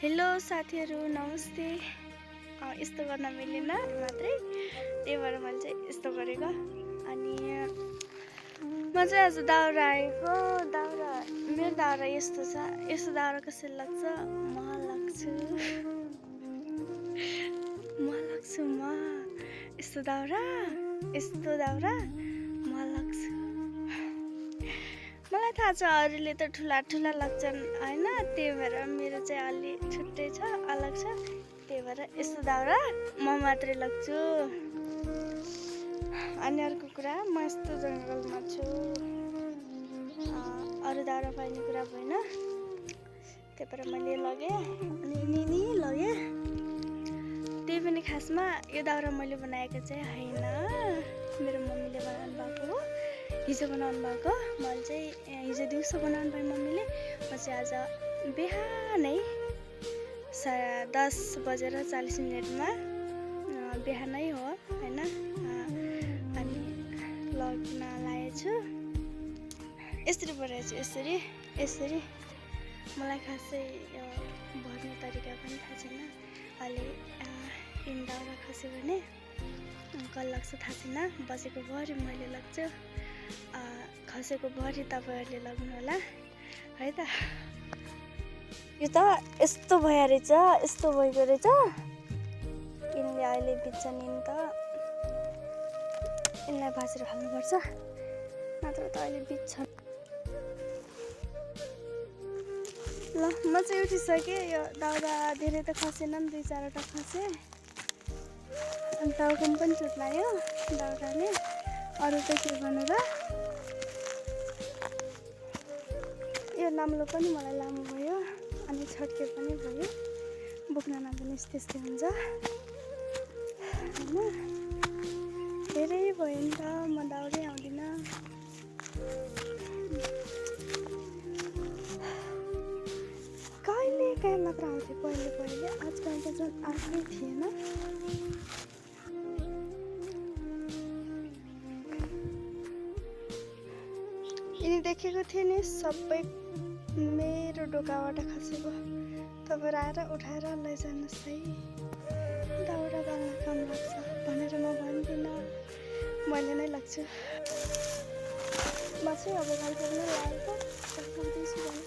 Hello साथीहरू, नमस्ते। यस्तो गर्न मिलेन मात्रै, त्यही भएर मैले चाहिँ यस्तो गरेको। अनि म चाहिँ आज दाउरा आएको। मेरो दाउरा यस्तो छ। यस्तो दाउरा कसरी लाग्छ? म लाग्छु यस्तो दाउरा म लाग्छु। मलाई थाहा छ अरूले त ठुला ठुला लाग्छन् होइन, त्यही भएर मेरो चाहिँ अलि छुट्टै छ, अलग छ। त्यही भएर यस्तो दाउरा म मात्रै लाग्छु। अनि अर्को कुरा, म यस्तो जङ्गलमा छु, अरू दाउरा पाइने कुरा भएन, त्यही भएर मैले लगेँ। अनि निनी लगेँ। त्यही पनि खासमा यो दाउरा मैले बनाएको चाहिँ होइन, मेरो मम्मीले बनाउनु भएको हो। हिजो बनाउनु भएको। मैले चाहिँ हिजो दिउँसो बनाउनु भयो मम्मीले। म चाहिँ आज बिहानै 10:40 बिहानै हो होइन। अनि लगेर ल्याएछु। यसरी बनाएछु, यसरी। मलाई खासै यो भर्ने तरिका पनि थाहा छैन। अहिले दाउरा खस्यो भने कल लाग्छ थाहा छैन। बसेको भरि मैले लाग्छु, खसेको भरि तपाईँहरूले लाग्नु होला है त। यो त यस्तो भयो रहेछ, यस्तो भएको रहेछ। यिनले अहिले बित्छन्, यिन त यिनलाई भाँचेर खानुपर्छ, नत्र त अहिले बित्छन्। ल, म चाहिँ उठिसकेँ। यो दाउरा धेरै त खसेन, 2-4वटा खसे। अनि टाउकोमा पनि चोट लाग्यो दाउराले। अरू त के गर्नु र। यो नाम्लो पनि मलाई लामो भयो, अनि छड्के पनि भयो। बोक्न नजाने त्यस्तै हुन्छ होइन। धेरै भयो नि त, म दाउरै आउँदिनँ। कहिले काहीँ मात्र आउँथेँ पहिले। आजकल त झन् आएकै थिएन। यिनी देखेको थिएँ नि, सबै मेरो ढोकाबाट खसेको। तपाईँहरू आएर उठाएर लैजानुहोस् है, दाउरा बाल्न काम लाग्छ भनेर म भन्दिनँ, मैले नै लाग्छु। म चाहिँ अब घरतिर नै लागेको, पुग्दैछु भने